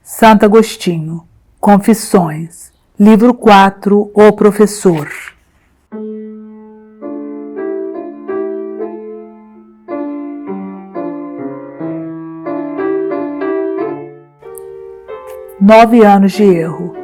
Santo Agostinho, Confissões, Livro 4, O Professor. Nove anos de erro.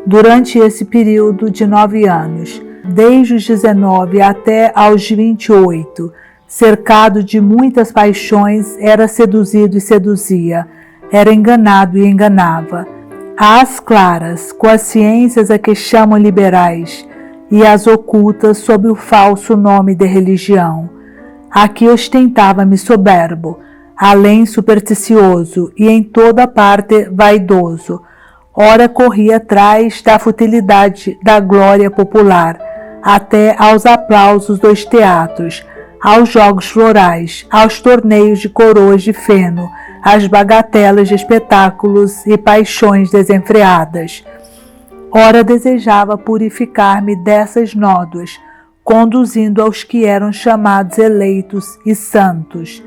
Durante esse período de 9 anos, desde os 19 até aos 28, cercado de muitas paixões, era seduzido e seduzia, era enganado e enganava. Às claras, com as ciências a que chamam liberais, e as ocultas sob o falso nome de religião. Aqui ostentava-me soberbo, além supersticioso e em toda parte vaidoso. Ora corria atrás da futilidade da glória popular, até aos aplausos dos teatros, aos jogos florais, aos torneios de coroas de feno, às bagatelas de espetáculos e paixões desenfreadas. Ora desejava purificar-me dessas nódoas, conduzindo aos que eram chamados eleitos e santos,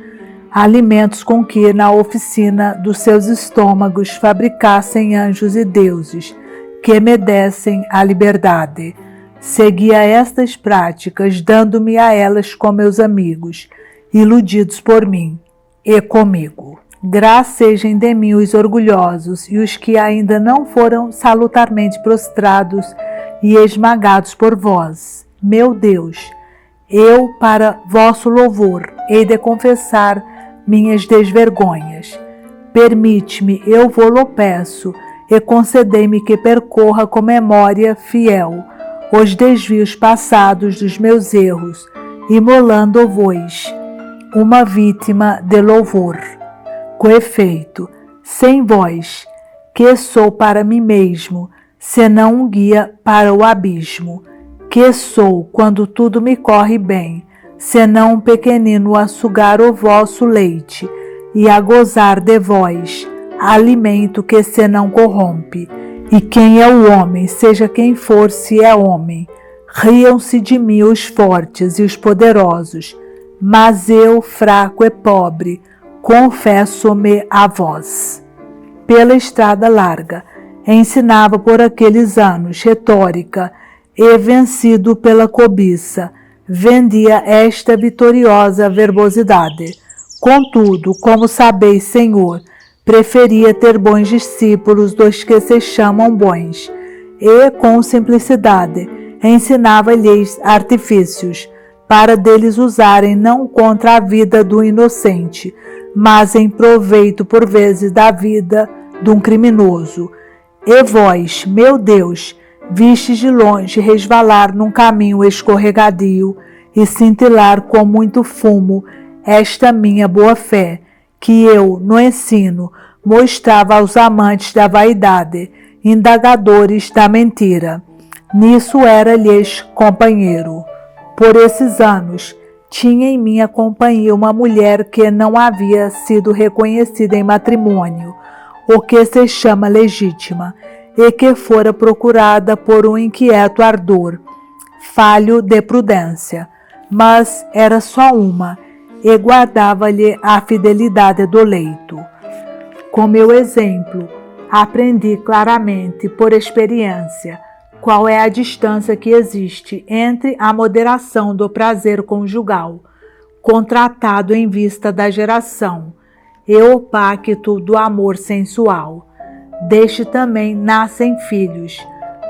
alimentos com que na oficina dos seus estômagos fabricassem anjos e deuses, que me dessem a liberdade. Seguia estas práticas, dando-me a elas com meus amigos, iludidos por mim e comigo. Graças sejam de mim os orgulhosos e os que ainda não foram salutarmente prostrados e esmagados por vós, meu Deus. Eu, para vosso louvor, hei de confessar minhas desvergonhas. Permite-me, eu vô-lo peço, e concedei-me que percorra com memória fiel os desvios passados dos meus erros, imolando-vos uma vítima de louvor. Com efeito, sem vós, que sou para mim mesmo, senão um guia para o abismo, que sou quando tudo me corre bem, senão um pequenino a sugar o vosso leite e a gozar de vós, alimento que se não corrompe. E quem é o homem, seja quem for, se é homem, riam-se de mim os fortes e os poderosos, mas eu, fraco e pobre, confesso-me a vós. Pela estrada larga, ensinava por aqueles anos retórica e, vencido pela cobiça, vendia esta vitoriosa verbosidade. Contudo, como sabeis, Senhor, preferia ter bons discípulos dos que se chamam bons, e, com simplicidade, ensinava-lhes artifícios, para deles usarem não contra a vida do inocente, mas em proveito por vezes da vida de um criminoso. E vós, meu Deus, vistes de longe resvalar num caminho escorregadio e cintilar com muito fumo esta minha boa fé, que eu, no ensino, mostrava aos amantes da vaidade, indagadores da mentira. Nisso era-lhes companheiro. Por esses anos, tinha em minha companhia uma mulher que não havia sido reconhecida em matrimônio, o que se chama legítima, e que fora procurada por um inquieto ardor, falho de prudência, mas era só uma, e guardava-lhe a fidelidade do leito. Com meu exemplo, aprendi claramente, por experiência, qual é a distância que existe entre a moderação do prazer conjugal, contratado em vista da geração, e o pacto do amor sensual. Deste também nascem filhos,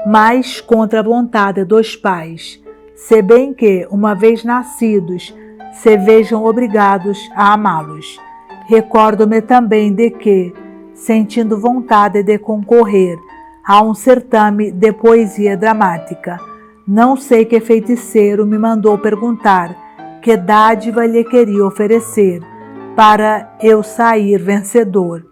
mas contra a vontade dos pais, se bem que, uma vez nascidos, se vejam obrigados a amá-los. Recordo-me também de que, sentindo vontade de concorrer a um certame de poesia dramática, não sei que feiticeiro me mandou perguntar que dádiva lhe queria oferecer para eu sair vencedor.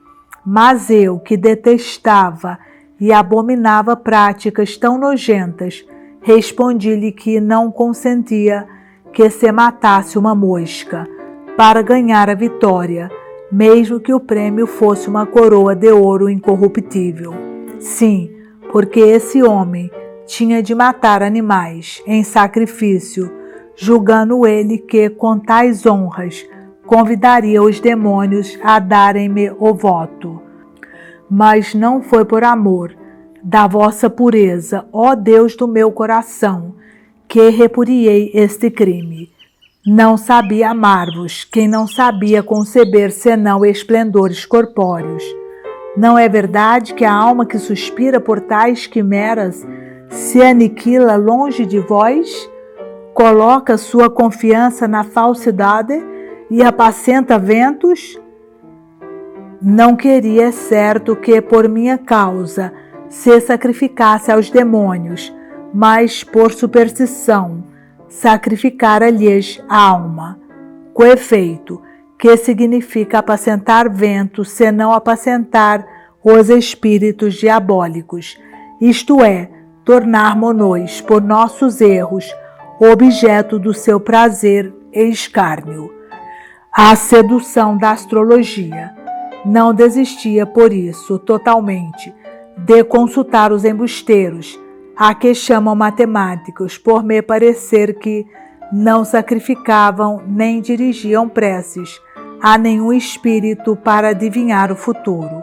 Mas eu, que detestava e abominava práticas tão nojentas, respondi-lhe que não consentia que se matasse uma mosca para ganhar a vitória, mesmo que o prêmio fosse uma coroa de ouro incorruptível. Sim, porque esse homem tinha de matar animais em sacrifício, julgando ele que, com tais honras, convidaria os demônios a darem-me o voto. mas não foi por amor da vossa pureza, ó Deus do meu coração, que repudiei este crime. Não sabia amar-vos quem não sabia conceber senão esplendores corpóreos. Não é verdade que a alma que suspira por tais quimeras se aniquila longe de vós? Coloca sua confiança na falsidade e apacenta ventos? Não queria, é certo, que por minha causa se sacrificasse aos demônios, mas por superstição sacrificara-lhes a alma. Com efeito, que significa apacentar ventos, senão apacentar os espíritos diabólicos, isto é, tornar-mo-nos, por nossos erros, objeto do seu prazer e escárnio. A sedução da astrologia. Não desistia, por isso, totalmente, de consultar os embusteiros, a que chamam matemáticos, por me parecer que não sacrificavam nem dirigiam preces a nenhum espírito para adivinhar o futuro,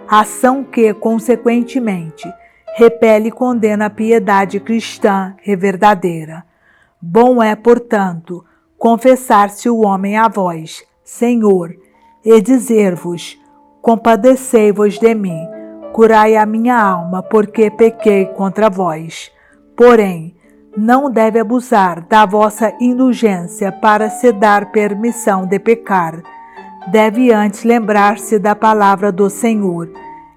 ação que, consequentemente, repele e condena a piedade cristã e verdadeira. Bom é, portanto, confessar-se o homem a vós, Senhor, e dizer-vos: compadecei-vos de mim, curai a minha alma, porque pequei contra vós. Porém, não deve abusar da vossa indulgência para se dar permissão de pecar. Deve antes lembrar-se da palavra do Senhor: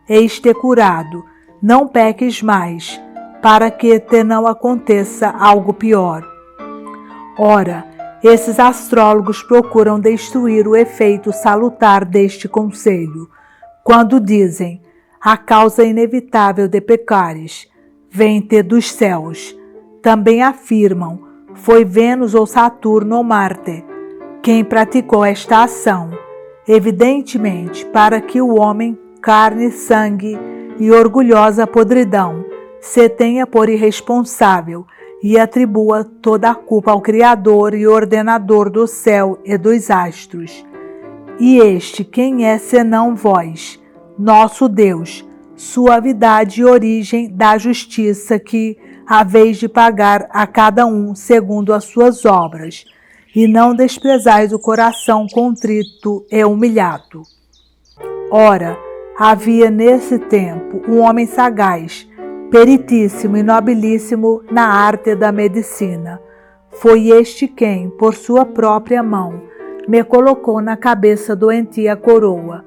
eis-te curado, não peques mais, para que te não aconteça algo pior. Ora, esses astrólogos procuram destruir o efeito salutar deste conselho, quando dizem: a causa inevitável de pecares vem-te dos céus. Também afirmam: foi Vênus ou Saturno ou Marte quem praticou esta ação, evidentemente para que o homem, carne, sangue e orgulhosa podridão se tenha por irresponsável e atribua toda a culpa ao Criador e ordenador do céu e dos astros. E este quem é senão vós, nosso Deus, suavidade e origem da justiça que haveis de pagar a cada um segundo as suas obras, e não desprezais o coração contrito e humilhado. Ora, havia nesse tempo um homem sagaz, peritíssimo e nobilíssimo na arte da medicina. Foi este quem, por sua própria mão, me colocou na cabeça doentia coroa,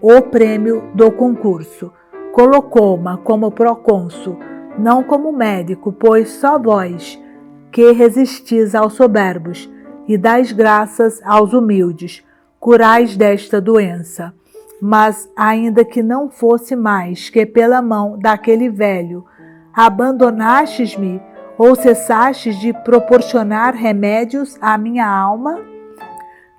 o prêmio do concurso. Colocou-ma como procônsul, não como médico, pois só vós, que resistis aos soberbos e dais graças aos humildes, curais desta doença. Mas, ainda que não fosse mais que pela mão daquele velho, abandonastes-me ou cessastes de proporcionar remédios à minha alma?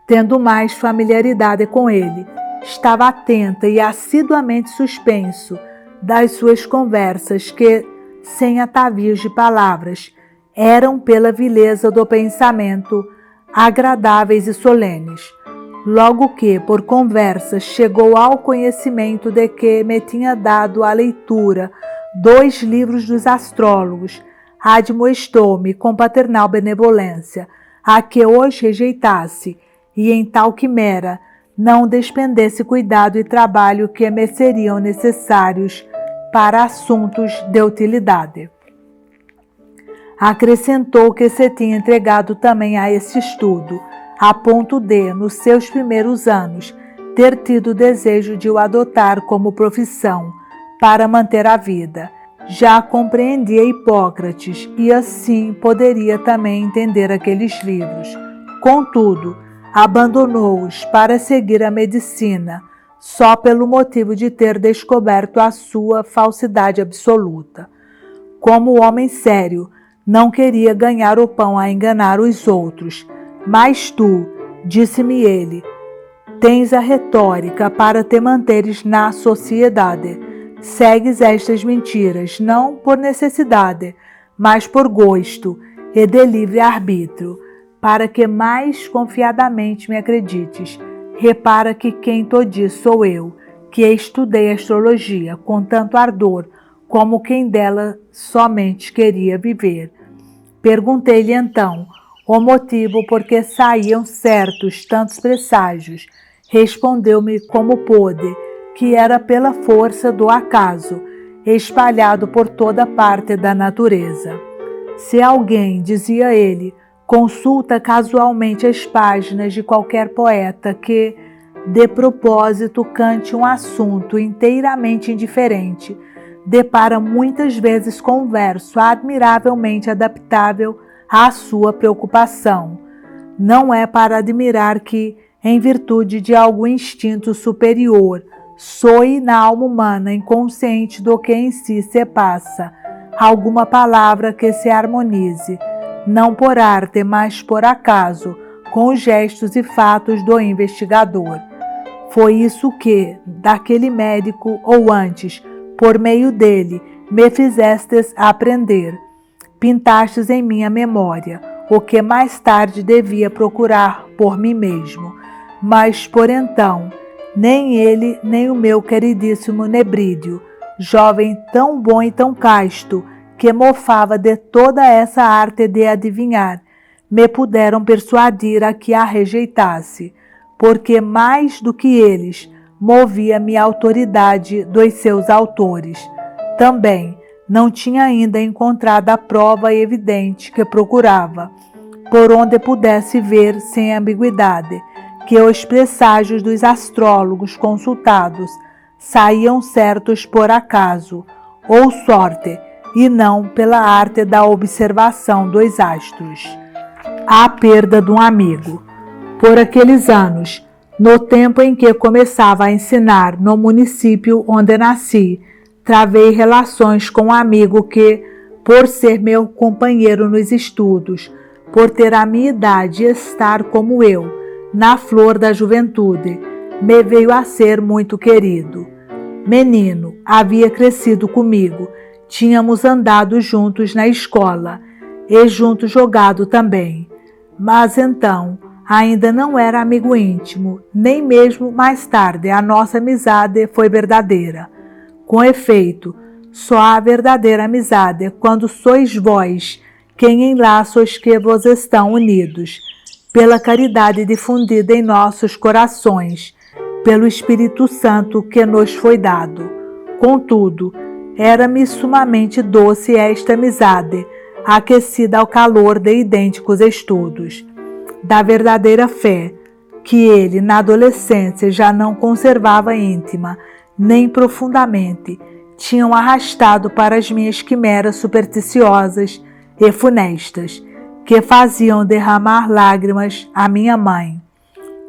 Tendo mais familiaridade com ele, estava atenta e assiduamente suspenso das suas conversas que, sem atavios de palavras, eram pela vileza do pensamento agradáveis e solenes. Logo que, por conversas, chegou ao conhecimento de que me tinha dado a leitura 2 livros dos astrólogos, admoestou-me com paternal benevolência a que hoje rejeitasse e em tal quimera não despendesse cuidado e trabalho que me seriam necessários para assuntos de utilidade. Acrescentou que se tinha entregado também a esse estudo, a ponto de, nos seus primeiros anos, ter tido o desejo de o adotar como profissão para manter a vida. Já compreendia Hipócrates e assim poderia também entender aqueles livros. Contudo, abandonou-os para seguir a medicina, só pelo motivo de ter descoberto a sua falsidade absoluta. Como homem sério, não queria ganhar o pão a enganar os outros. Mas tu, disse-me ele, tens a retórica para te manteres na sociedade. Segues estas mentiras, não por necessidade, mas por gosto e de livre arbítrio, para que mais confiadamente me acredites. Repara que quem te diz sou eu, que estudei astrologia com tanto ardor como quem dela somente queria viver. Perguntei-lhe então o motivo por que saíam certos tantos presságios. Respondeu-me como pôde, que era pela força do acaso, espalhado por toda parte da natureza. Se alguém, dizia ele, consulta casualmente as páginas de qualquer poeta que, de propósito, cante um assunto inteiramente indiferente, depara muitas vezes com um verso admiravelmente adaptável à sua preocupação. Não é para admirar que, em virtude de algum instinto superior, soe na alma humana, inconsciente do que em si se passa, alguma palavra que se harmonize, não por arte, mas por acaso, com os gestos e fatos do investigador. Foi isso que, daquele médico, ou antes, por meio dele, me fizestes aprender. Pintastes em minha memória o que mais tarde devia procurar por mim mesmo. Mas, por então, nem ele, nem o meu queridíssimo Nebrídio, jovem tão bom e tão casto, que mofava de toda essa arte de adivinhar, me puderam persuadir a que a rejeitasse, porque mais do que eles, movia-me a autoridade dos seus autores. Também não tinha ainda encontrado a prova evidente que procurava, por onde pudesse ver sem ambiguidade que os presságios dos astrólogos consultados saíam certos por acaso ou sorte, e não pela arte da observação dos astros. A perda de um amigo. Por aqueles anos, no tempo em que começava a ensinar no município onde nasci, travei relações com um amigo que, por ser meu companheiro nos estudos, por ter a minha idade e estar como eu, na flor da juventude, me veio a ser muito querido. Menino, havia crescido comigo, tínhamos andado juntos na escola e juntos jogado também. Mas então, ainda não era amigo íntimo, nem mesmo mais tarde a nossa amizade foi verdadeira. Com efeito, só há verdadeira amizade quando sois vós quem enlaça os que vos estão unidos, pela caridade difundida em nossos corações, pelo Espírito Santo que nos foi dado. Contudo, era-me sumamente doce esta amizade, aquecida ao calor de idênticos estudos, da verdadeira fé, que ele, na adolescência, já não conservava íntima, nem profundamente, tinham arrastado para as minhas quimeras supersticiosas e funestas, que faziam derramar lágrimas à minha mãe.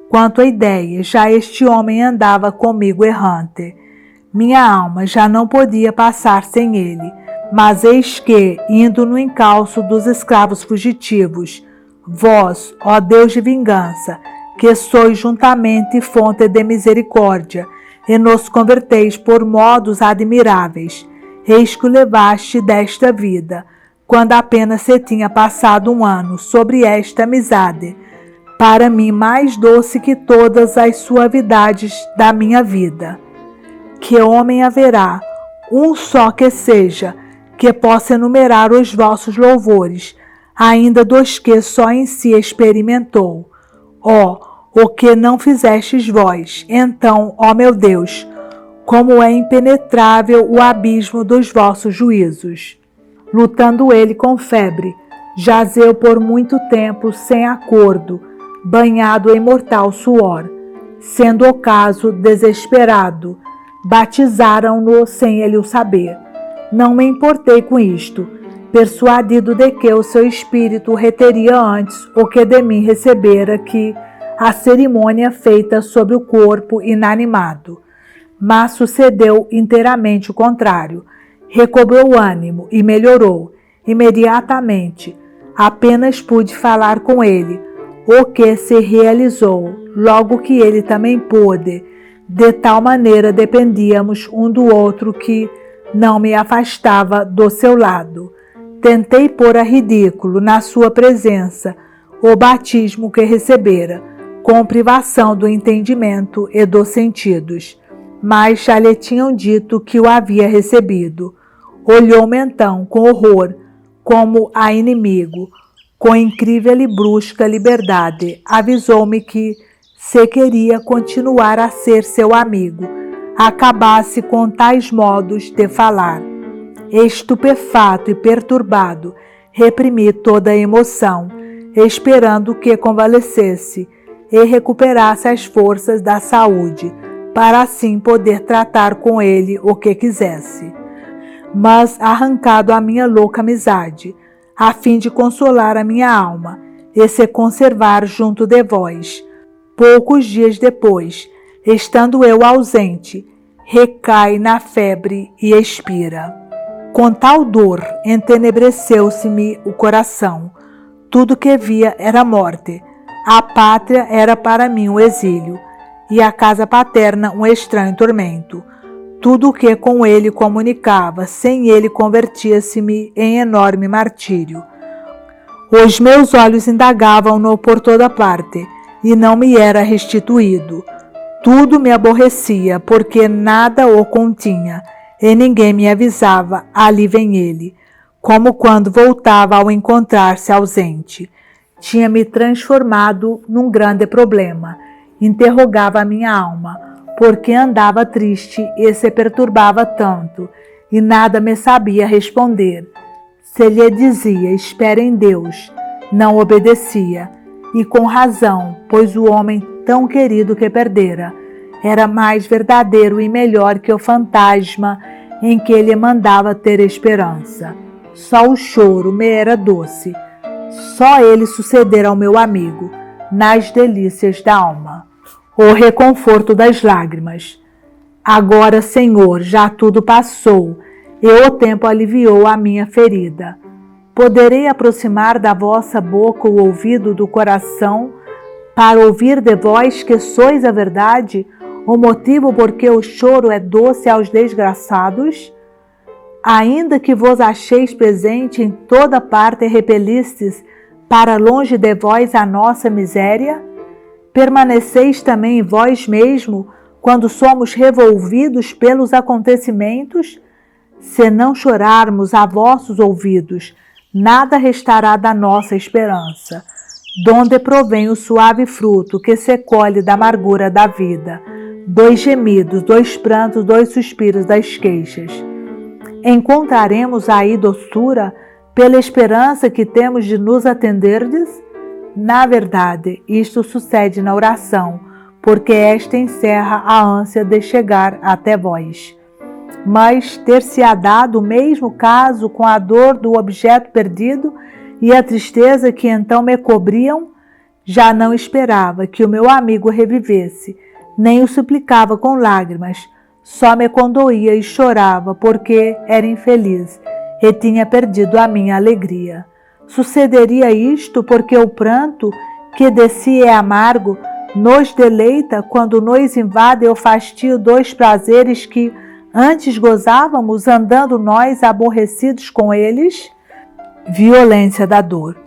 Quanto à ideia, já este homem andava comigo errante. Minha alma já não podia passar sem ele, mas eis que, indo no encalço dos escravos fugitivos, vós, ó Deus de vingança, que sois juntamente fonte de misericórdia, e nos converteis por modos admiráveis, eis que o levaste desta vida, quando apenas se tinha passado um ano sobre esta amizade, para mim mais doce que todas as suavidades da minha vida. Que homem haverá, um só que seja, que possa enumerar os vossos louvores, ainda dos que só em si experimentou? O que não fizestes vós, então, ó meu Deus, como é impenetrável o abismo dos vossos juízos. Lutando ele com febre, jazeu por muito tempo sem acordo, banhado em mortal suor. Sendo o caso desesperado, batizaram-no sem ele o saber. Não me importei com isto, persuadido de que o seu espírito reteria antes o que de mim recebera que a cerimônia feita sobre o corpo inanimado. Mas sucedeu inteiramente o contrário. Recobrou o ânimo e melhorou imediatamente. Apenas pude falar com ele, o que se realizou logo que ele também pôde. De tal maneira dependíamos um do outro que não me afastava do seu lado. Tentei pôr a ridículo na sua presença o batismo que recebera, com privação do entendimento e dos sentidos. mas já lhe tinham dito que o havia recebido. Olhou-me então com horror, como a inimigo. Com incrível e brusca liberdade, avisou-me que, se queria continuar a ser seu amigo, acabasse com tais modos de falar. Estupefato e perturbado, reprimi toda a emoção, esperando que convalescesse e recuperasse as forças da saúde, para assim poder tratar com ele o que quisesse. Mas arrancado a minha louca amizade, a fim de consolar a minha alma e se conservar junto de vós, poucos dias depois, estando eu ausente, recai na febre e expira. Com tal dor entenebreceu-se-me o coração. Tudo que via era morte. A pátria era para mim um exílio, e a casa paterna um estranho tormento. Tudo o que com ele comunicava, sem ele convertia-se-me em enorme martírio. Os meus olhos indagavam-no por toda parte, e não me era restituído. Tudo me aborrecia, porque nada o continha, e ninguém me avisava, ali vem ele, como quando voltava ao encontrar-se ausente. Tinha-me transformado num grande problema. Interrogava a minha alma, porque andava triste e se perturbava tanto, e nada me sabia responder. Se lhe dizia, espera em Deus, não obedecia, e com razão, pois o homem tão querido que perdera era mais verdadeiro e melhor que o fantasma em que ele mandava ter esperança. Só o choro me era doce, só ele sucedera ao meu amigo, nas delícias da alma. O reconforto das lágrimas. Agora, Senhor, já tudo passou, e o tempo aliviou a minha ferida. Poderei aproximar da vossa boca o ouvido do coração, para ouvir de vós que sois a verdade, o motivo por que o choro é doce aos desgraçados? Ainda que vos acheis presente em toda parte e repelistes para longe de vós a nossa miséria, permaneceis também em vós mesmo quando somos revolvidos pelos acontecimentos? Se não chorarmos a vossos ouvidos, nada restará da nossa esperança, donde provém o suave fruto que se colhe da amargura da vida, 2 gemidos, 2 prantos, 2 suspiros das queixas. Encontraremos aí doçura pela esperança que temos de nos atenderdes? Na verdade, isto sucede na oração, porque esta encerra a ânsia de chegar até vós. Mas ter-se-á dado o mesmo caso com a dor do objeto perdido e a tristeza que então me cobriam? Já não esperava que o meu amigo revivesse, nem o suplicava com lágrimas, só me condoía e chorava porque era infeliz e tinha perdido a minha alegria. Sucederia isto porque o pranto, que de si é amargo, nos deleita quando nos invade o fastio dos prazeres que antes gozávamos, andando nós aborrecidos com eles? Violência da dor.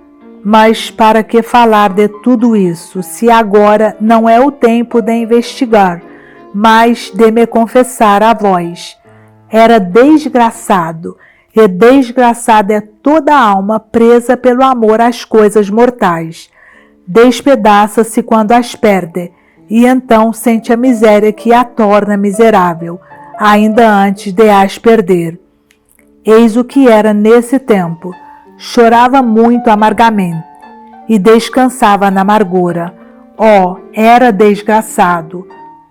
Mas para que falar de tudo isso, se agora não é o tempo de investigar, mas de me confessar a vós? Era desgraçado, e desgraçada é toda a alma presa pelo amor às coisas mortais. Despedaça-se quando as perde, e então sente a miséria que a torna miserável, ainda antes de as perder. Eis o que era nesse tempo. Chorava muito amargamente, e descansava na amargura. Oh, era desgraçado!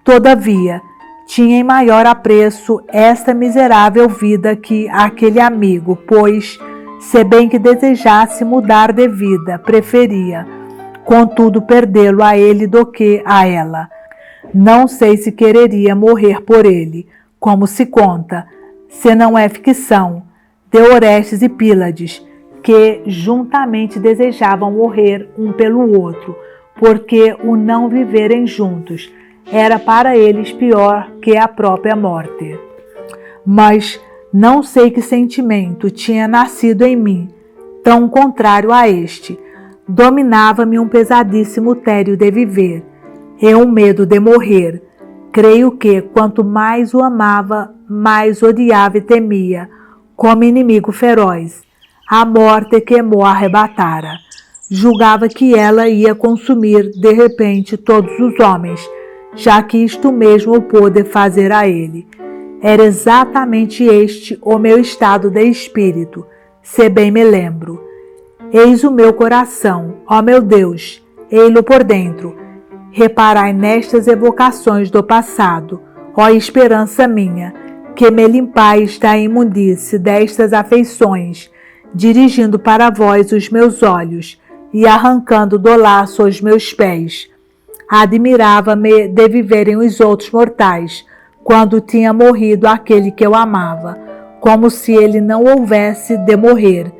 Todavia, tinha em maior apreço esta miserável vida que aquele amigo, pois, se bem que desejasse mudar de vida, preferia, contudo, perdê-lo a ele do que a ela. Não sei se quereria morrer por ele, como se conta, se não é ficção, de Orestes e Pílades, que juntamente desejavam morrer um pelo outro, porque o não viverem juntos era para eles pior que a própria morte. Mas não sei que sentimento tinha nascido em mim, tão contrário a este. Dominava-me um pesadíssimo tédio de viver, e um medo de morrer. Creio que, quanto mais o amava, mais odiava e temia, como inimigo feroz, a morte que mo arrebatara. Julgava que ela ia consumir de repente todos os homens, já que isto mesmo pôde fazer a ele. Era exatamente este o meu estado de espírito, se bem me lembro. Eis o meu coração, ó meu Deus, ei-lo por dentro. Reparai nestas evocações do passado, ó esperança minha, que me limpais da imundície destas afeições, dirigindo para vós os meus olhos e arrancando do laço os meus pés. Admirava-me de viverem os outros mortais, quando tinha morrido aquele que eu amava, como se ele não houvesse de morrer.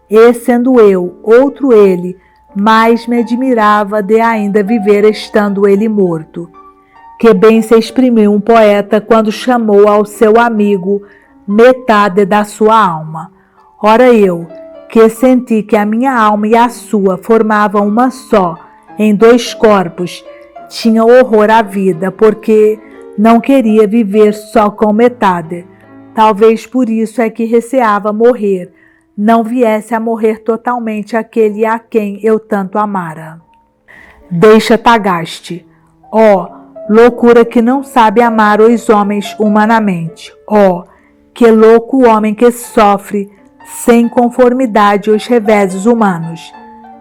E sendo eu, outro ele, mais me admirava de ainda viver estando ele morto. Que bem se exprimiu um poeta quando chamou ao seu amigo metade da sua alma. Ora eu, que senti que a minha alma e a sua formavam uma só, em dois corpos, tinha horror à vida, porque não queria viver só com metade. Talvez por isso é que receava morrer, não viesse a morrer totalmente aquele a quem eu tanto amara. Deixa Tagaste. Loucura que não sabe amar os homens humanamente. Que louco o homem que sofre sem conformidade os reveses humanos.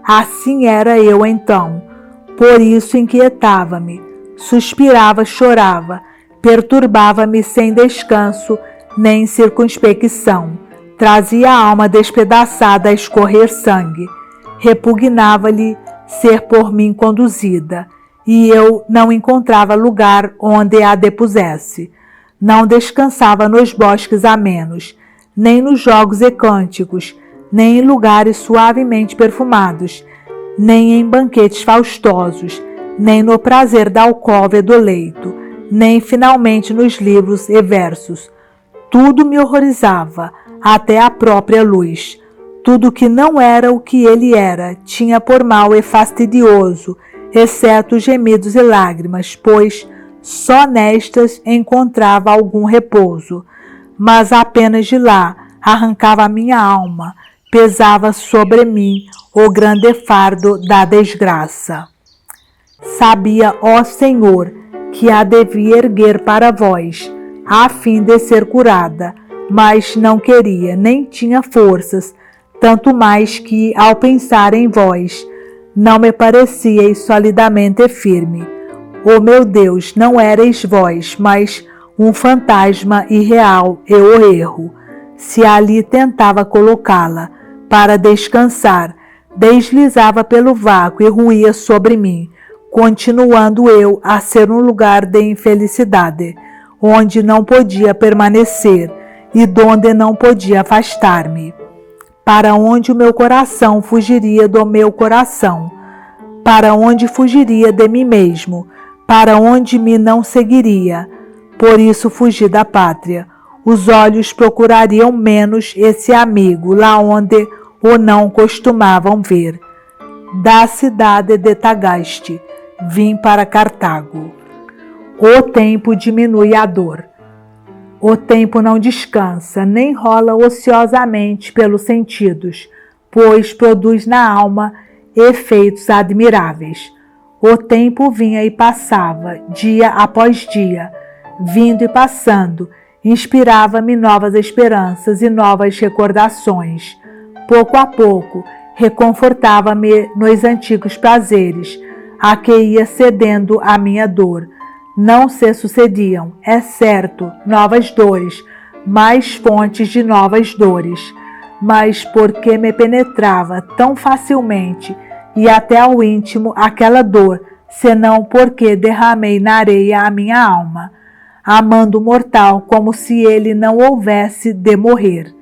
Assim era eu então. Por isso inquietava-me, suspirava, chorava, perturbava-me sem descanso nem circunspecção. Trazia a alma despedaçada a escorrer sangue. Repugnava-lhe ser por mim conduzida, e eu não encontrava lugar onde a depusesse. Não descansava nos bosques amenos, nem nos jogos e cânticos, nem em lugares suavemente perfumados, nem em banquetes faustosos, nem no prazer da alcova e do leito, nem finalmente nos livros e versos. Tudo me horrorizava, até a própria luz. Tudo que não era o que ele era tinha por mal e fastidioso, exceto gemidos e lágrimas, pois só nestas encontrava algum repouso. Mas apenas de lá arrancava a minha alma, pesava sobre mim o grande fardo da desgraça. Sabia, ó Senhor, que a devia erguer para vós, a fim de ser curada, mas não queria, nem tinha forças, tanto mais que, ao pensar em vós, não me parecieis solidamente firme. Ó meu Deus, não erais vós, mas um fantasma irreal e o erro. Se ali tentava colocá-la para descansar, deslizava pelo vácuo e ruía sobre mim, continuando eu a ser um lugar de infelicidade, onde não podia permanecer e donde não podia afastar-me. Para onde o meu coração fugiria do meu coração? Para onde fugiria de mim mesmo? Para onde me não seguiria? Por isso fugi da pátria. Os olhos procurariam menos esse amigo, lá onde o não costumavam ver. Da cidade de Tagaste, vim para Cartago. O tempo diminui a dor. O tempo não descansa, nem rola ociosamente pelos sentidos, pois produz na alma efeitos admiráveis. O tempo vinha e passava, dia após dia, vindo e passando, inspirava-me novas esperanças e novas recordações. Pouco a pouco, reconfortava-me nos antigos prazeres, a que ia cedendo a minha dor. Não se sucediam, é certo, novas dores, mais fontes de novas dores, mas porque me penetrava tão facilmente e até ao íntimo aquela dor, senão porque derramei na areia a minha alma, amando o mortal como se ele não houvesse de morrer.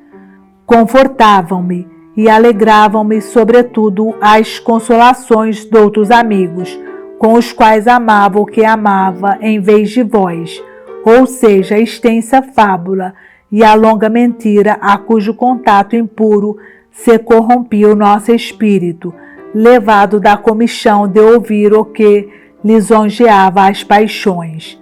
Confortavam-me e alegravam-me sobretudo as consolações de outros amigos, com os quais amava o que amava em vez de vós, ou seja, a extensa fábula e a longa mentira a cujo contato impuro se corrompia o nosso espírito, levado da comichão de ouvir o que lisonjeava as paixões.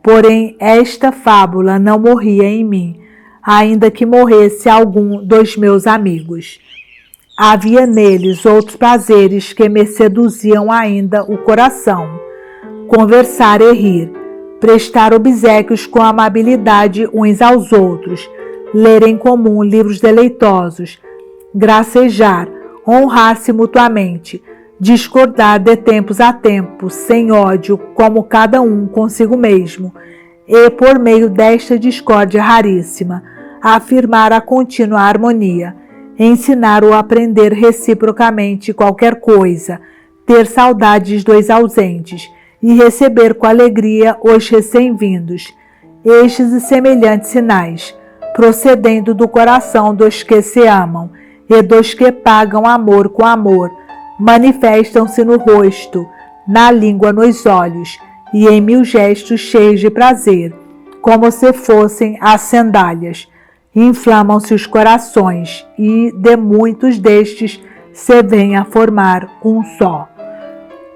Porém, esta fábula não morria em mim, ainda que morresse algum dos meus amigos. Havia neles outros prazeres que me seduziam ainda o coração. Conversar e rir, prestar obséquios com amabilidade uns aos outros, ler em comum livros deleitosos, gracejar, honrar-se mutuamente, discordar de tempos a tempos, sem ódio, como cada um consigo mesmo, e, por meio desta discórdia raríssima, afirmar a contínua harmonia, ensinar ou aprender reciprocamente qualquer coisa, ter saudades dos ausentes e receber com alegria os recém-vindos. Estes e semelhantes sinais, procedendo do coração dos que se amam e dos que pagam amor com amor, manifestam-se no rosto, na língua, nos olhos e em mil gestos cheios de prazer, como se fossem as sandálias. Inflamam-se os corações e de muitos destes se vem a formar um só.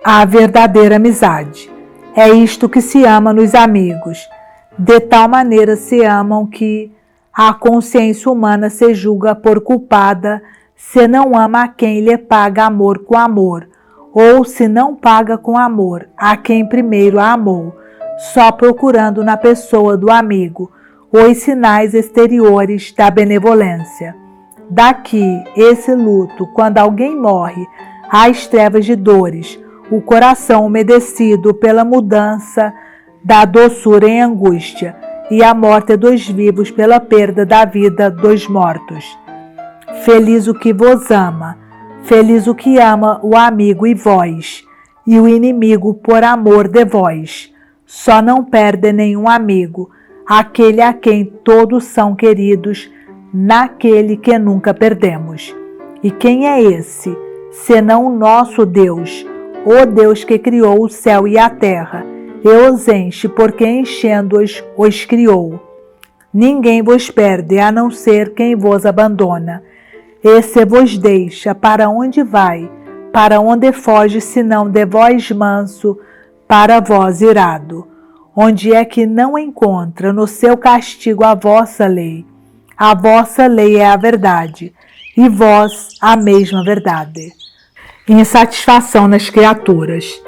A verdadeira amizade. É isto que se ama nos amigos. De tal maneira se amam que a consciência humana se julga por culpada se não ama a quem lhe paga amor com amor, ou se não paga com amor a quem primeiro a amou, só procurando na pessoa do amigo os sinais exteriores da benevolência. Daqui esse luto, quando alguém morre, às trevas de dores, o coração umedecido pela mudança da doçura em angústia, e a morte dos vivos pela perda da vida dos mortos. Feliz o que vos ama, feliz o que ama o amigo e vós, e o inimigo por amor de vós. Só não perde nenhum amigo, aquele a quem todos são queridos, naquele que nunca perdemos. E quem é esse, senão o nosso Deus, o Deus que criou o céu e a terra, e os enche, porque enchendo-os os criou. Ninguém vos perde, a não ser quem vos abandona. E se vos deixa, para onde vai? Para onde foge, senão de vós manso, para vós irado? Onde é que não encontra no seu castigo a vossa lei? A vossa lei é a verdade, e vós a mesma verdade. Insatisfação nas criaturas.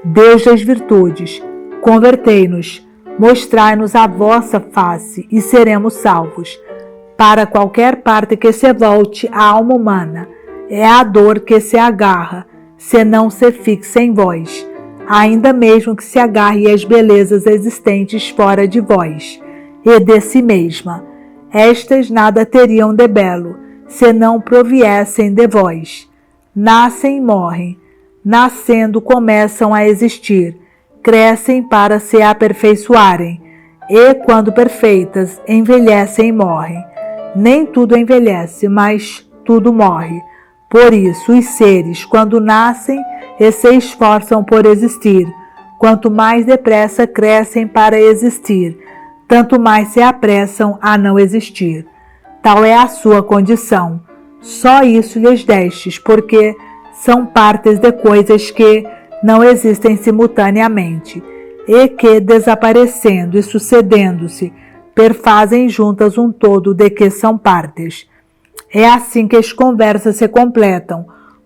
Deus das virtudes, convertei-nos, mostrai-nos a vossa face e seremos salvos. Para qualquer parte que se volte a alma humana, é a dor que se agarra, se não se fixa em vós, ainda mesmo que se agarre às belezas existentes fora de vós, e de si mesma. Estas nada teriam de belo, se não proviessem de vós. Nascem e morrem, nascendo começam a existir, crescem para se aperfeiçoarem, e, quando perfeitas, envelhecem e morrem. Nem tudo envelhece, mas tudo morre. Por isso, os seres, quando nascem e se esforçam por existir, quanto mais depressa crescem para existir, tanto mais se apressam a não existir. Tal é a sua condição. Só isso lhes destes, porque são partes de coisas que não existem simultaneamente, e que, desaparecendo e sucedendo-se, perfazem juntas um todo de que são partes. É assim que as conversas se completam,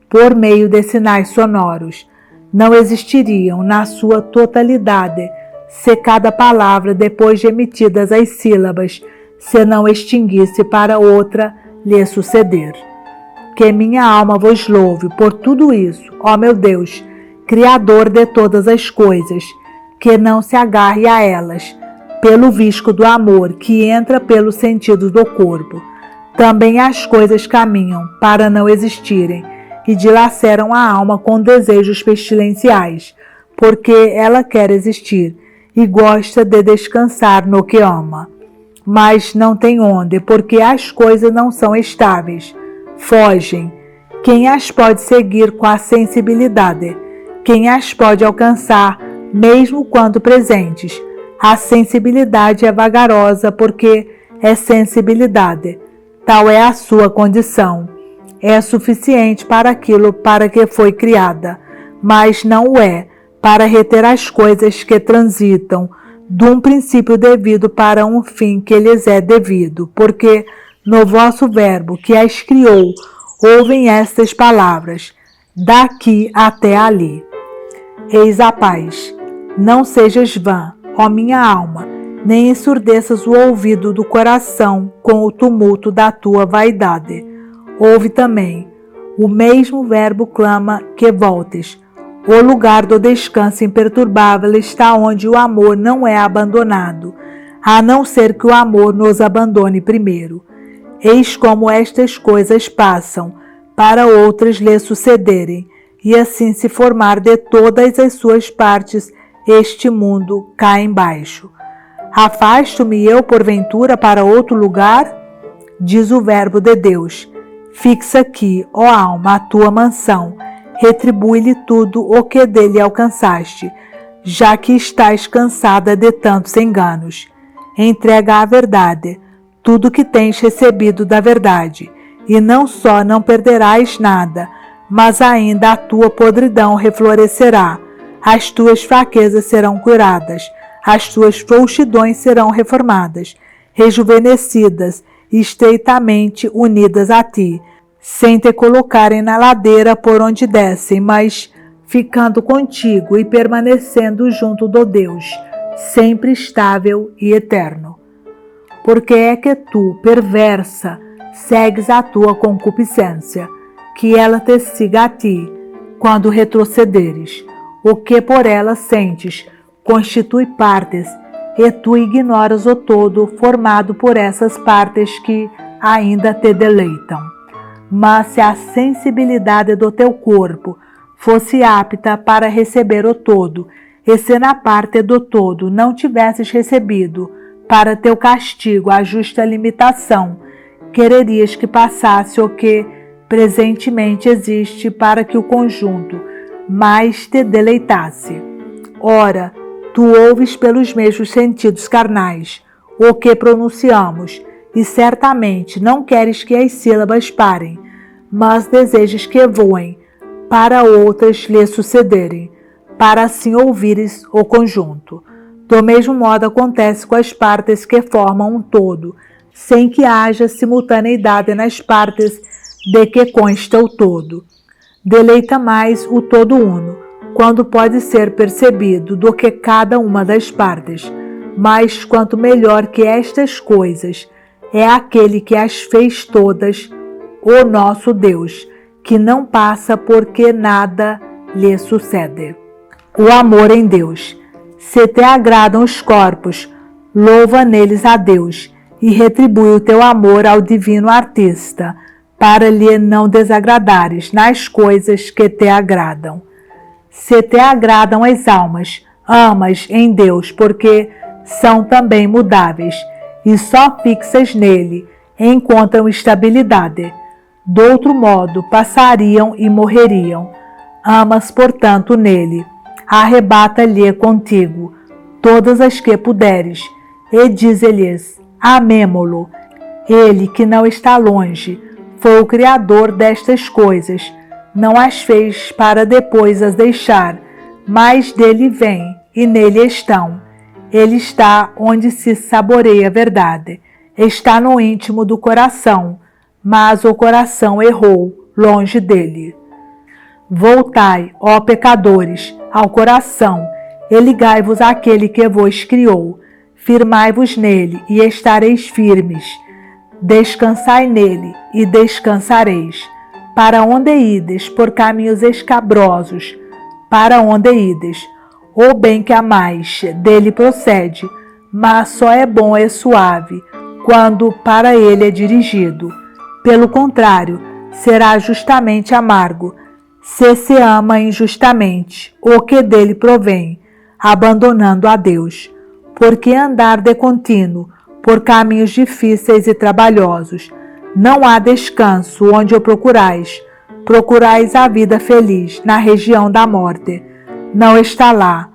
por meio de sinais sonoros. Não existiriam, na sua totalidade, se cada palavra, depois de emitidas as sílabas, se não extinguisse para outra lhe suceder. Que minha alma vos louve por tudo isso, ó meu Deus, Criador de todas as coisas, que não se agarre a elas, pelo visco do amor que entra pelos sentidos do corpo. Também as coisas caminham para não existirem e dilaceram a alma com desejos pestilenciais, porque ela quer existir e gosta de descansar no que ama. Mas não tem onde, porque as coisas não são estáveis. Fogem. Quem as pode seguir com a sensibilidade? Quem as pode alcançar, mesmo quando presentes? A sensibilidade é vagarosa porque é sensibilidade. Tal é a sua condição. É suficiente para aquilo para que foi criada, mas não o é para reter as coisas que transitam de um princípio devido para um fim que lhes é devido, porque no vosso verbo que as criou, ouvem estas palavras, daqui até ali. Eis a paz. Não sejas vã, ó minha alma, nem ensurdeças o ouvido do coração com o tumulto da tua vaidade. Ouve também, o mesmo verbo clama que voltes. O lugar do descanso imperturbável está onde o amor não é abandonado, a não ser que o amor nos abandone primeiro. Eis como estas coisas passam, para outras lhe sucederem, e assim se formar de todas as suas partes este mundo cá embaixo. Afasto-me eu, porventura, para outro lugar? Diz o verbo de Deus. Fixa aqui, ó alma, a tua mansão, retribui-lhe tudo o que dele alcançaste, já que estás cansada de tantos enganos. Entrega a verdade, tudo que tens recebido da verdade, e não só não perderás nada, mas ainda a tua podridão reflorescerá, as tuas fraquezas serão curadas, as tuas frouxidões serão reformadas, rejuvenescidas e estreitamente unidas a ti, sem te colocarem na ladeira por onde descem, mas ficando contigo e permanecendo junto do Deus, sempre estável e eterno. Porque é que tu, perversa, segues a tua concupiscência, que ela te siga a ti, quando retrocederes. O que por ela sentes constitui partes, e tu ignoras o todo formado por essas partes que ainda te deleitam. Mas se a sensibilidade do teu corpo fosse apta para receber o todo, e se na parte do todo não tivesses recebido para teu castigo a justa limitação, quererias que passasse o que presentemente existe para que o conjunto mais te deleitasse. Ora, tu ouves pelos mesmos sentidos carnais o que pronunciamos, e certamente não queres que as sílabas parem, mas desejas que voem, para outras lhe sucederem, para assim ouvires o conjunto. Do mesmo modo acontece com as partes que formam um todo, sem que haja simultaneidade nas partes de que consta o todo. Deleita mais o todo uno, quando pode ser percebido, do que cada uma das partes. Mas quanto melhor que estas coisas, é aquele que as fez todas, o nosso Deus, que não passa porque nada lhe sucede. O amor em Deus. Se te agradam os corpos, louva neles a Deus e retribui o teu amor ao divino artista, para lhe não desagradares nas coisas que te agradam. Se te agradam as almas, amas em Deus, porque são também mudáveis, e só fixas nele encontram estabilidade. Do outro modo, passariam e morreriam. Amas, portanto, nele. Arrebata-lhe contigo todas as que puderes, e dize-lhes, amemo-lo. Ele que não está longe, foi o Criador destas coisas, não as fez para depois as deixar, mas dele vem e nele estão. Ele está onde se saboreia a verdade, está no íntimo do coração, mas o coração errou longe dele. Voltai, ó pecadores, ao coração, e ligai-vos àquele que vos criou. Firmai-vos nele e estareis firmes. Descansai nele e descansareis. Para onde ides por caminhos escabrosos? Para onde ides? O bem que amais dele procede, mas só é bom e suave quando para ele é dirigido. Pelo contrário, será justamente amargo, se ama injustamente o que dele provém, abandonando a Deus. Porque andar de contínuo por caminhos difíceis e trabalhosos, não há descanso onde o procurais. Procurais a vida feliz na região da morte. Não está lá.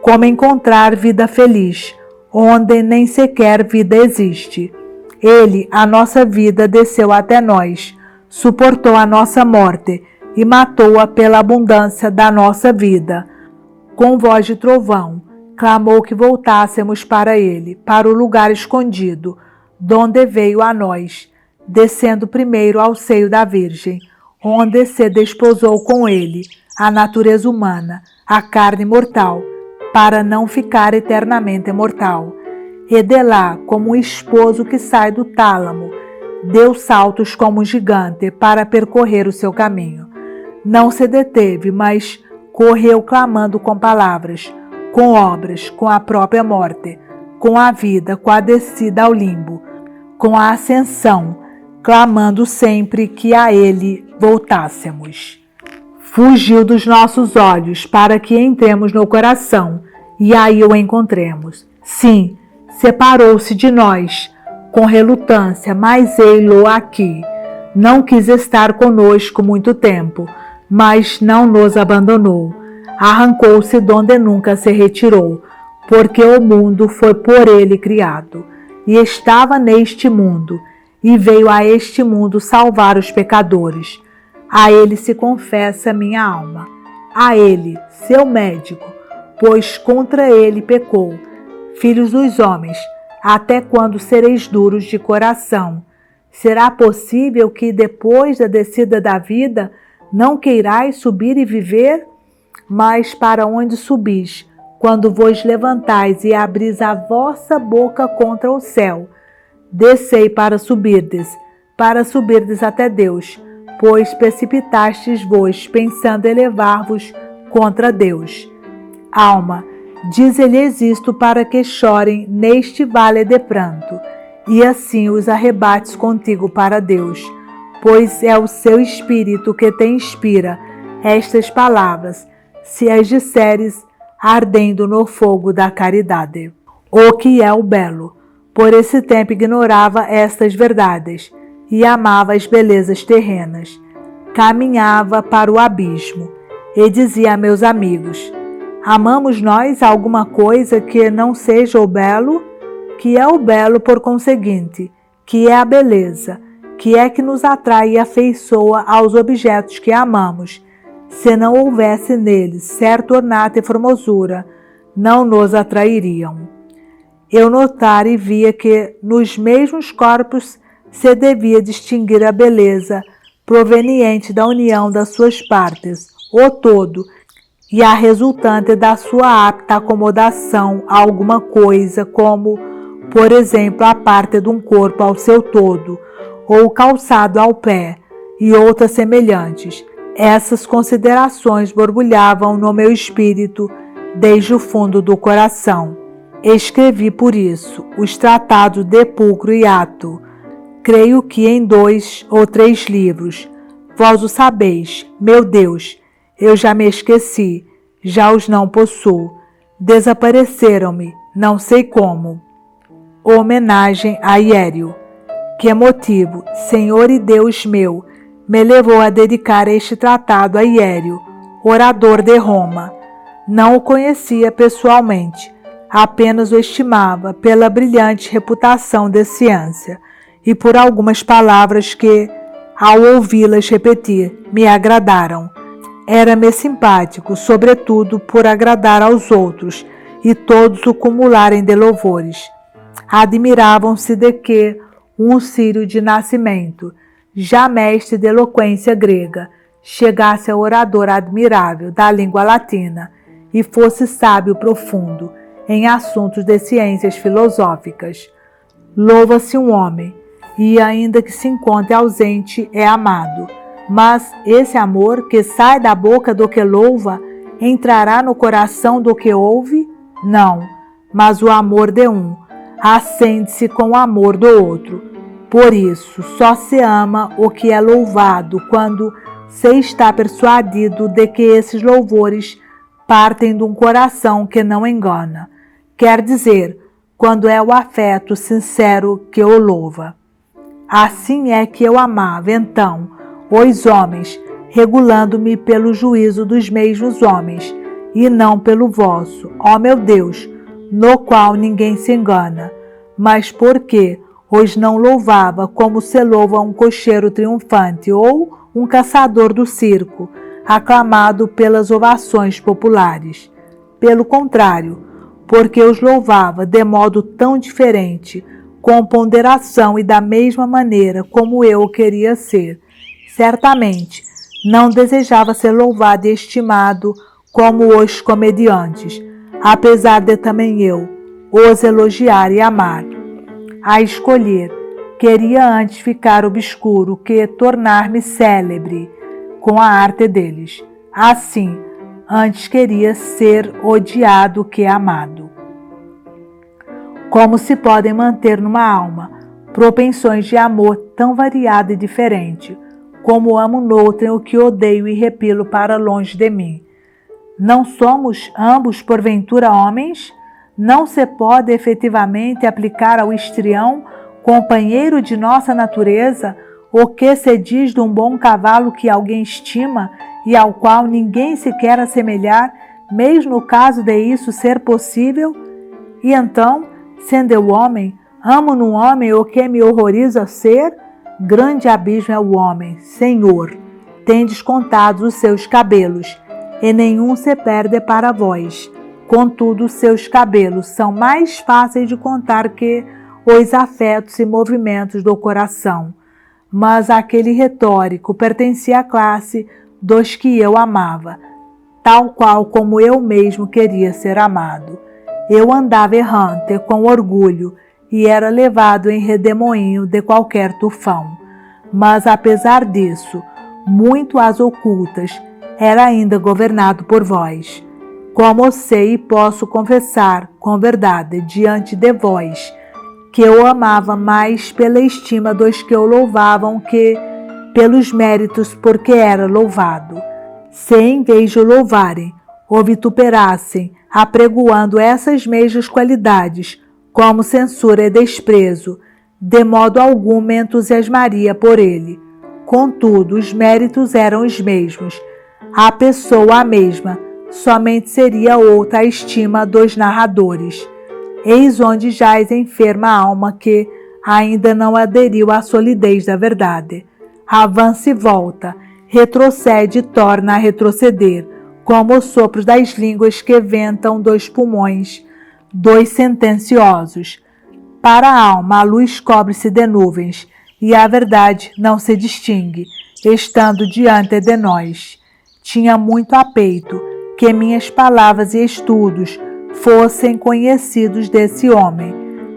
Como encontrar vida feliz, onde nem sequer vida existe? Ele, a nossa vida, desceu até nós, suportou a nossa morte e matou-a pela abundância da nossa vida. Com voz de trovão, clamou que voltássemos para ele, para o lugar escondido, donde veio a nós, descendo primeiro ao seio da Virgem, onde se desposou com ele a natureza humana, a carne mortal, para não ficar eternamente mortal. E de lá, como um esposo que sai do tálamo, deu saltos como um gigante para percorrer o seu caminho. Não se deteve, mas correu clamando com palavras, com obras, com a própria morte, com a vida, com a descida ao limbo, com a ascensão, clamando sempre que a ele voltássemos. Fugiu dos nossos olhos para que entremos no coração e aí o encontremos. Sim, separou-se de nós com relutância, mas ei-lo aqui. Não quis estar conosco muito tempo, mas não nos abandonou. Arrancou-se donde nunca se retirou, porque o mundo foi por ele criado, e estava neste mundo, e veio a este mundo salvar os pecadores. A ele se confessa minha alma, a ele, seu médico, pois contra ele pecou. Filhos dos homens, até quando sereis duros de coração? Será possível que depois da descida da vida não queirais subir e viver? Mas para onde subis, quando vos levantais e abris a vossa boca contra o céu? Descei para subirdes até Deus, pois precipitastes-vos, pensando elevar-vos contra Deus. Alma, dize-lhes isto para que chorem neste vale de pranto, e assim os arrebates contigo para Deus, pois é o seu Espírito que te inspira estas palavras, se as disseres ardendo no fogo da caridade. O que é o belo? Por esse tempo ignorava estas verdades e amava as belezas terrenas. Caminhava para o abismo e dizia a meus amigos: amamos nós alguma coisa que não seja o belo? Que é o belo, por conseguinte? Que é a beleza? Que é que nos atrai e afeiçoa aos objetos que amamos? Se não houvesse neles certo ornato e formosura, não nos atrairiam. Eu notara e via que nos mesmos corpos se devia distinguir a beleza proveniente da união das suas partes, o todo, e a resultante da sua apta acomodação a alguma coisa, como, por exemplo, a parte de um corpo ao seu todo, ou o calçado ao pé, e outras semelhantes. Essas considerações borbulhavam no meu espírito desde o fundo do coração. Escrevi por isso os tratados de Pulcro e Ato, creio que em 2 ou 3 livros. Vós o sabeis, meu Deus, eu já me esqueci, já os não possuo. Desapareceram-me, não sei como. Homenagem a Hiério. Que motivo, Senhor e Deus meu, me levou a dedicar este tratado a Hiério, orador de Roma. Não o conhecia pessoalmente, apenas o estimava pela brilhante reputação de ciência e por algumas palavras que, ao ouvi-las repetir, me agradaram. Era-me simpático, sobretudo por agradar aos outros, e todos o cumularem de louvores. Admiravam-se de que um sírio de nascimento, já mestre de eloquência grega, chegasse a orador admirável da língua latina e fosse sábio profundo em assuntos de ciências filosóficas. Louva-se um homem, e ainda que se encontre ausente, é amado. Mas esse amor que sai da boca do que louva entrará no coração do que ouve? Não, mas o amor de um acende-se com o amor do outro. Por isso, só se ama o que é louvado quando se está persuadido de que esses louvores partem de um coração que não engana. Quer dizer, quando é o afeto sincero que o louva. Assim é que eu amava, então, os homens, regulando-me pelo juízo dos mesmos homens, e não pelo vosso, ó meu Deus, no qual ninguém se engana, mas porque os não louvava como se louva um cocheiro triunfante ou um caçador do circo, aclamado pelas ovações populares. Pelo contrário, porque os louvava de modo tão diferente, com ponderação e da mesma maneira como eu o queria ser. Certamente, não desejava ser louvado e estimado como os comediantes, apesar de também eu os elogiar e amar. A escolher, queria antes ficar obscuro que tornar-me célebre com a arte deles. Assim, antes queria ser odiado que amado. Como se podem manter numa alma propensões de amor tão variada e diferente, como amo noutrem o que odeio e repilo para longe de mim? Não somos ambos porventura homens? Não se pode efetivamente aplicar ao histrião, companheiro de nossa natureza, o que se diz de um bom cavalo que alguém estima e ao qual ninguém se quer assemelhar, mesmo no caso de isso ser possível? E então, sendo eu homem, amo num homem o que me horroriza ser? Grande abismo é o homem, Senhor, tendes contados os seus cabelos, e nenhum se perde para vós. Contudo, seus cabelos são mais fáceis de contar que os afetos e movimentos do coração. Mas aquele retórico pertencia à classe dos que eu amava, tal qual como eu mesmo queria ser amado. Eu andava errante com orgulho e era levado em redemoinho de qualquer tufão. Mas apesar disso, muito às ocultas, era ainda governado por vós. Como sei e posso confessar com verdade diante de vós, que eu amava mais pela estima dos que o louvavam que pelos méritos por que era louvado. Se em vez de o louvarem, o vituperassem, apregoando essas mesmas qualidades, como censura e desprezo, de modo algum me entusiasmaria por ele. Contudo, os méritos eram os mesmos, a pessoa a mesma, somente seria outra a estima dos narradores. Eis onde jaz enferma a alma que ainda não aderiu à solidez da verdade. Avança e volta, retrocede e torna a retroceder, como os sopros das línguas que ventam dos pulmões, dos sentenciosos. Para a alma a luz cobre-se de nuvens, e a verdade não se distingue, estando diante de nós. Tinha muito a peito que minhas palavras e estudos fossem conhecidos desse homem.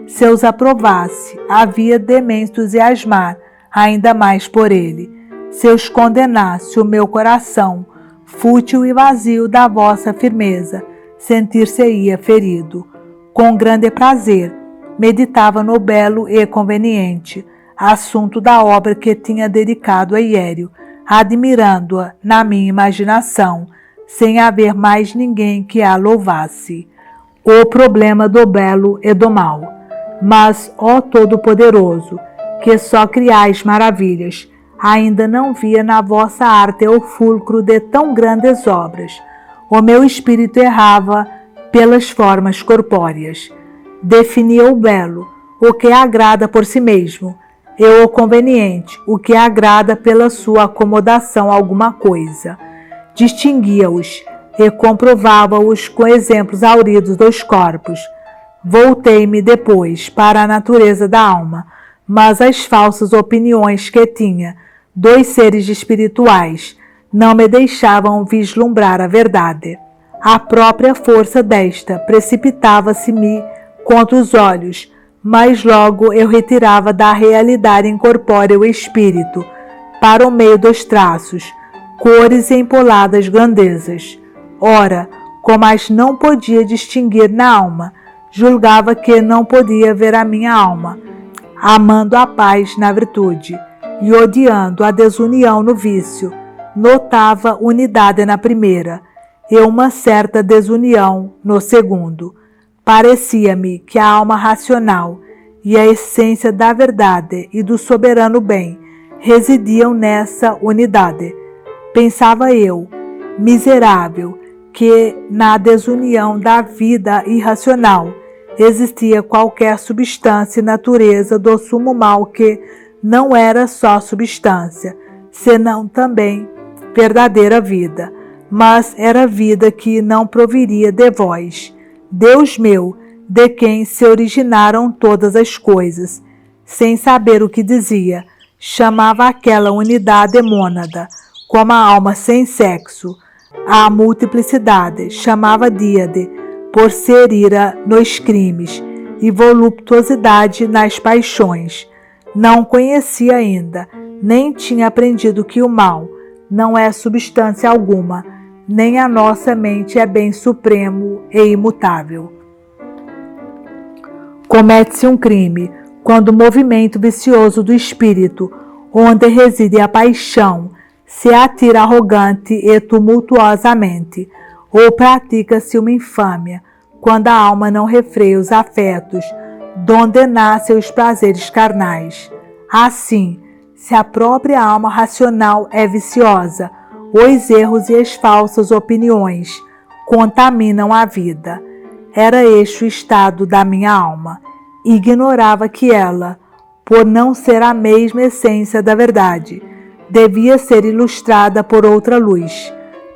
Se os aprovasse, havia de me entusiasmar ainda mais por ele. Se os condenasse, o meu coração, fútil e vazio da vossa firmeza, sentir-se-ia ferido. Com grande prazer, meditava no belo e conveniente assunto da obra que tinha dedicado a Hiério, admirando-a na minha imaginação, sem haver mais ninguém que a louvasse. O problema do belo e do mal. Mas, ó Todo-Poderoso, que só criais maravilhas, ainda não via na vossa arte o fulcro de tão grandes obras. O meu espírito errava pelas formas corpóreas. Definia o belo, o que agrada por si mesmo, e o conveniente, o que agrada pela sua acomodação a alguma coisa. Distinguia-os e comprovava-os com exemplos auridos dos corpos. Voltei-me depois para a natureza da alma, mas as falsas opiniões que tinha dos seres espirituais não me deixavam vislumbrar a verdade. A própria força desta precipitava-se-me contra os olhos, mas logo eu retirava da realidade incorpórea o espírito, para o meio dos traços, cores e empoladas grandezas. Ora, como as não podia distinguir na alma, julgava que não podia ver a minha alma, amando a paz na virtude e odiando a desunião no vício. Notava unidade na primeira e uma certa desunião no segundo. Parecia-me que a alma racional e a essência da verdade e do soberano bem residiam nessa unidade. Pensava eu, miserável, que na desunião da vida irracional existia qualquer substância e natureza do sumo mal que não era só substância, senão também verdadeira vida, mas era vida que não proviria de vós. Deus meu, de quem se originaram todas as coisas. Sem saber o que dizia, chamava aquela unidade mônada, como a alma sem sexo. A multiplicidade chamava díade, por ser ira nos crimes e voluptuosidade nas paixões. Não conhecia ainda, nem tinha aprendido que o mal não é substância alguma, nem a nossa mente é bem supremo e imutável. Comete-se um crime quando o movimento vicioso do espírito, onde reside a paixão, se atira arrogante e tumultuosamente, ou pratica-se uma infâmia quando a alma não refreia os afetos, donde nascem os prazeres carnais. Assim, se a própria alma racional é viciosa, os erros e as falsas opiniões contaminam a vida. Era este o estado da minha alma. Ignorava que ela, por não ser a mesma essência da verdade, devia ser ilustrada por outra luz,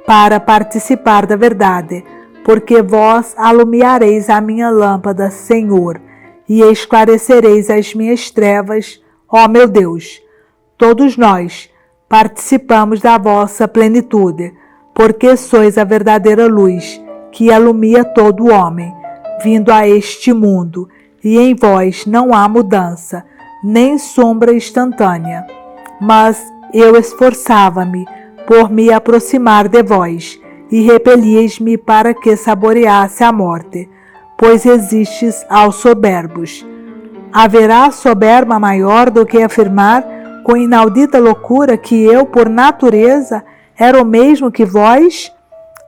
para participar da verdade, porque vós alumiareis a minha lâmpada, Senhor, e esclarecereis as minhas trevas, ó meu Deus. Todos nós participamos da vossa plenitude, porque sois a verdadeira luz que alumia todo o homem, vindo a este mundo, e em vós não há mudança, nem sombra instantânea. Mas eu esforçava-me por me aproximar de vós, e repelias-me para que saboreasse a morte, pois resistes aos soberbos. Haverá soberba maior do que afirmar, com inaudita loucura, que eu, por natureza, era o mesmo que vós?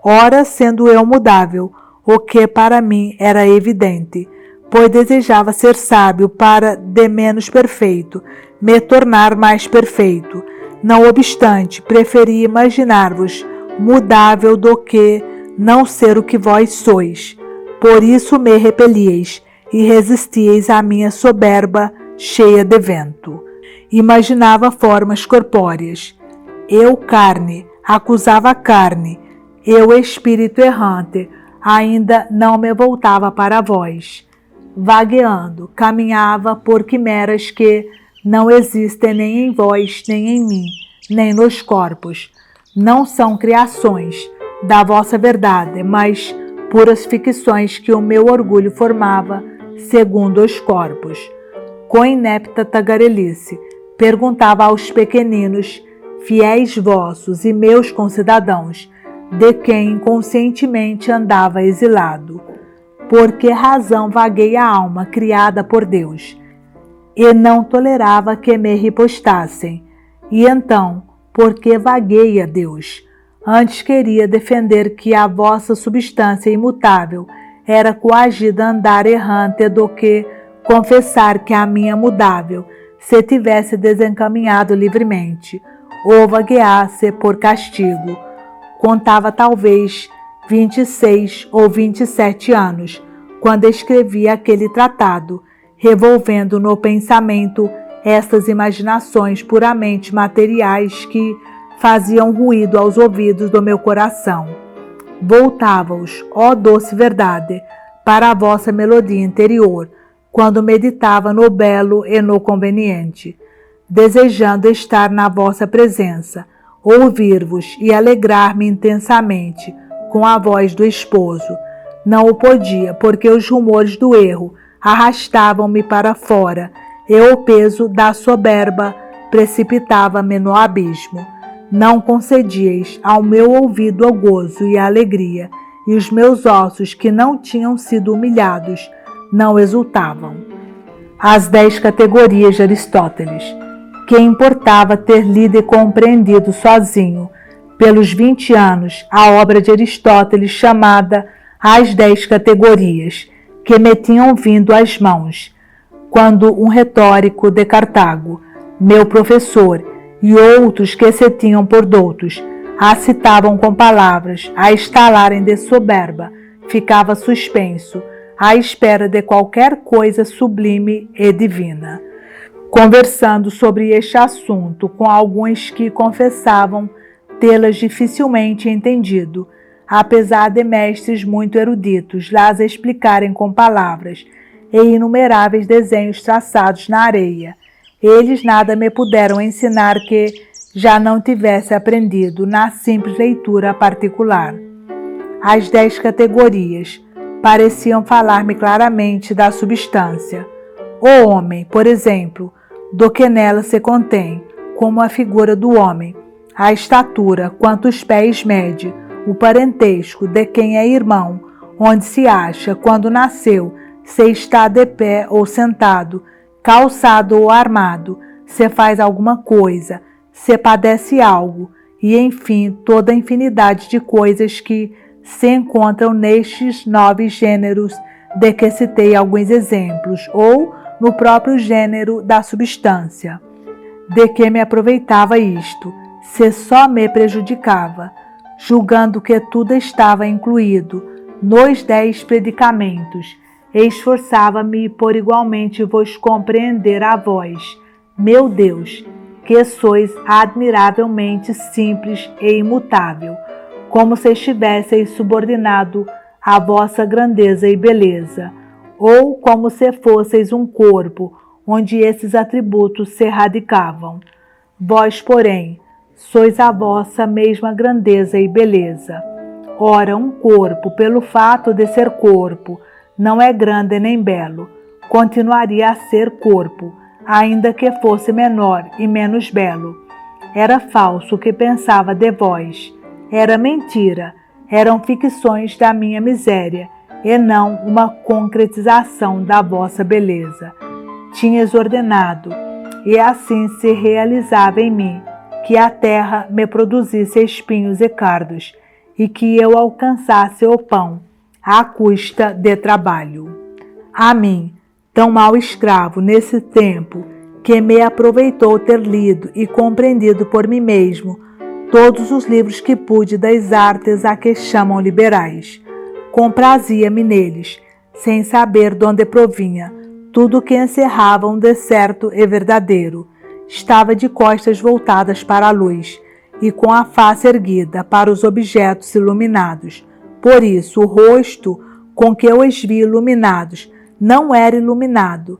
Ora, sendo eu mudável, o que para mim era evidente, pois desejava ser sábio para, de menos perfeito, me tornar mais perfeito. Não obstante, preferi imaginar-vos mudável do que não ser o que vós sois. Por isso me repelieis e resistieis à minha soberba cheia de vento. Imaginava formas corpóreas. Eu, carne, acusava a carne. Eu, espírito errante, ainda não me voltava para vós. Vagueando, caminhava por quimeras que não existem nem em vós, nem em mim, nem nos corpos. Não são criações da vossa verdade, mas puras ficções que o meu orgulho formava segundo os corpos. Com inepta tagarelice, perguntava aos pequeninos, fiéis vossos e meus concidadãos, de quem inconscientemente andava exilado. Por que razão vagueia a alma criada por Deus? E não tolerava que me ripostassem. E então, por que vagueia Deus? Antes queria defender que a vossa substância imutável era coagida a andar errante do que confessar que a minha mudável se tivesse desencaminhado livremente, ou vagueasse por castigo. Contava talvez 26 ou 27 anos, quando escrevia aquele tratado, revolvendo no pensamento estas imaginações puramente materiais que faziam ruído aos ouvidos do meu coração. Voltava-os, ó doce verdade, para a vossa melodia interior, quando meditava no belo e no conveniente, desejando estar na vossa presença, ouvir-vos e alegrar-me intensamente com a voz do esposo. Não o podia, porque os rumores do erro arrastavam-me para fora, e o peso da soberba precipitava-me no abismo. Não concedieis ao meu ouvido o gozo e a alegria, e os meus ossos, que não tinham sido humilhados, não exultavam. As 10 categorias de Aristóteles. Que importava ter lido e compreendido sozinho, pelos 20 anos, a obra de Aristóteles chamada As 10 Categorias, que me tinham vindo às mãos, quando um retórico de Cartago, meu professor, e outros que se tinham por doutos, a citavam com palavras, a estalarem de soberba, ficava suspenso, à espera de qualquer coisa sublime e divina. Conversando sobre este assunto com alguns que confessavam tê-las dificilmente entendido, apesar de mestres muito eruditos las explicarem com palavras e inumeráveis desenhos traçados na areia. Eles nada me puderam ensinar que já não tivesse aprendido na simples leitura particular. As 10 categorias pareciam falar-me claramente da substância. O homem, por exemplo, do que nela se contém, como a figura do homem, a estatura, quantos pés mede, o parentesco, de quem é irmão, onde se acha, quando nasceu, se está de pé ou sentado, calçado ou armado, se faz alguma coisa, se padece algo, e enfim toda a infinidade de coisas que se encontram nestes 9 gêneros de que citei alguns exemplos, ou no próprio gênero da substância. De que me aproveitava isto, se só me prejudicava, julgando que tudo estava incluído nos 10 predicamentos, esforçava-me por igualmente vos compreender a vós, meu Deus, que sois admiravelmente simples e imutável, como se estivesseis subordinado à vossa grandeza e beleza, ou como se fosseis um corpo, onde esses atributos se radicavam. Vós, porém, sois a vossa mesma grandeza e beleza. Ora, um corpo, pelo fato de ser corpo, não é grande nem belo, continuaria a ser corpo, ainda que fosse menor e menos belo. Era falso o que pensava de vós, era mentira, eram ficções da minha miséria, e não uma concretização da vossa beleza. Tinhas ordenado, e assim se realizava em mim, que a terra me produzisse espinhos e cardos, e que eu alcançasse o pão, à custa de trabalho. A mim, tão mau escravo nesse tempo, que me aproveitou ter lido e compreendido por mim mesmo todos os livros que pude das artes a que chamam liberais. Comprazia-me neles, sem saber de onde provinha, tudo o que encerravam de certo e verdadeiro. Estava de costas voltadas para a luz, e com a face erguida para os objetos iluminados. Por isso, o rosto com que eu os vi iluminados não era iluminado.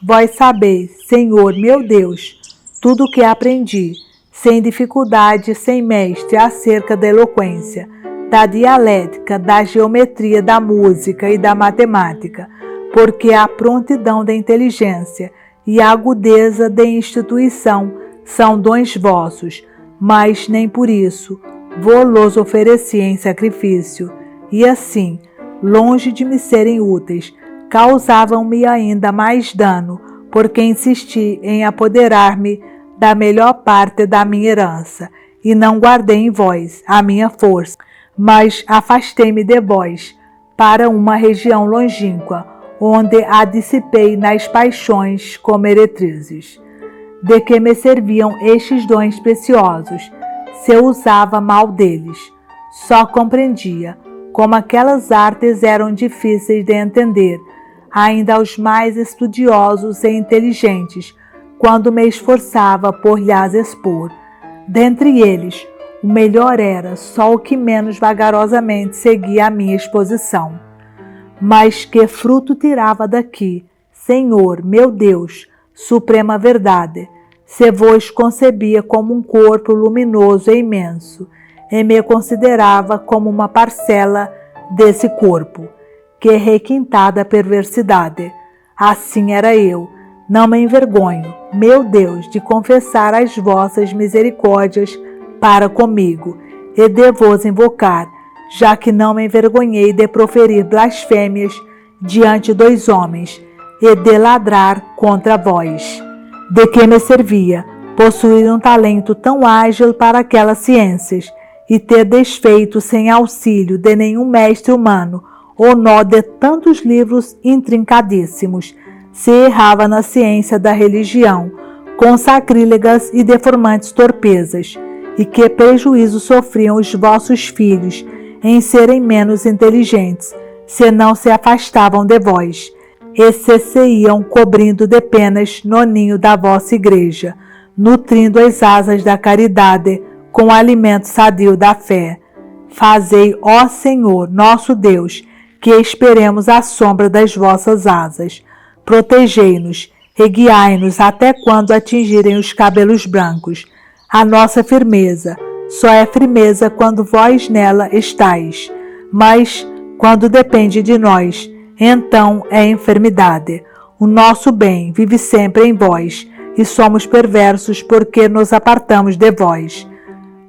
Vós sabeis, Senhor meu Deus, tudo o que aprendi, sem dificuldade, sem mestre, acerca da eloquência, da dialética, da geometria, da música e da matemática, porque a prontidão da inteligência e a agudeza da instituição são dons vossos, mas nem por isso vou-los ofereci em sacrifício, e assim, longe de me serem úteis, causavam-me ainda mais dano, porque insisti em apoderar-me da melhor parte da minha herança, e não guardei em vós a minha força, mas afastei-me de vós para uma região longínqua, onde a dissipei nas paixões como meretrizes. De que me serviam estes dons preciosos, se eu usava mal deles? Só compreendia como aquelas artes eram difíceis de entender, ainda aos mais estudiosos e inteligentes, quando me esforçava por lhas expor. Dentre eles, o melhor era só o que menos vagarosamente seguia a minha exposição. Mas que fruto tirava daqui, Senhor, meu Deus, suprema verdade, se vos concebia como um corpo luminoso e imenso, e me considerava como uma parcela desse corpo, que requintada perversidade. Assim era eu. Não me envergonho, meu Deus, de confessar as vossas misericórdias para comigo, e de vos invocar, já que não me envergonhei de proferir blasfêmias diante dos homens, e de ladrar contra vós. De que me servia possuir um talento tão ágil para aquelas ciências, e ter desfeito sem auxílio de nenhum mestre humano o nó de tantos livros intrincadíssimos, se errava na ciência da religião, com sacrílegas e deformantes torpezas, e que prejuízo sofriam os vossos filhos em serem menos inteligentes, se não se afastavam de vós, e se iam cobrindo de penas no ninho da vossa igreja, nutrindo as asas da caridade com o alimento sadio da fé. Fazei, ó Senhor, nosso Deus, que esperemos à sombra das vossas asas. Protegei-nos e guiai-nos até quando atingirem os cabelos brancos. A nossa firmeza só é firmeza quando vós nela estáis, mas quando depende de nós, então é enfermidade. O nosso bem vive sempre em vós, e somos perversos porque nos apartamos de vós.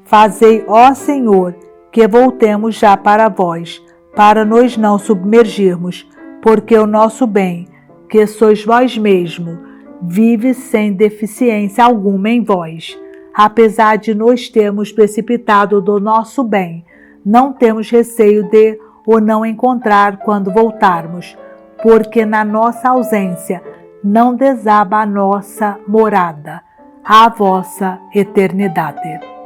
Fazei, ó Senhor, que voltemos já para vós, para nos não submergirmos, porque o nosso bem, que sois vós mesmo, vive sem deficiência alguma em vós. Apesar de nos termos precipitado do nosso bem, não temos receio de o não encontrar quando voltarmos, porque na nossa ausência não desaba a nossa morada, a vossa eternidade.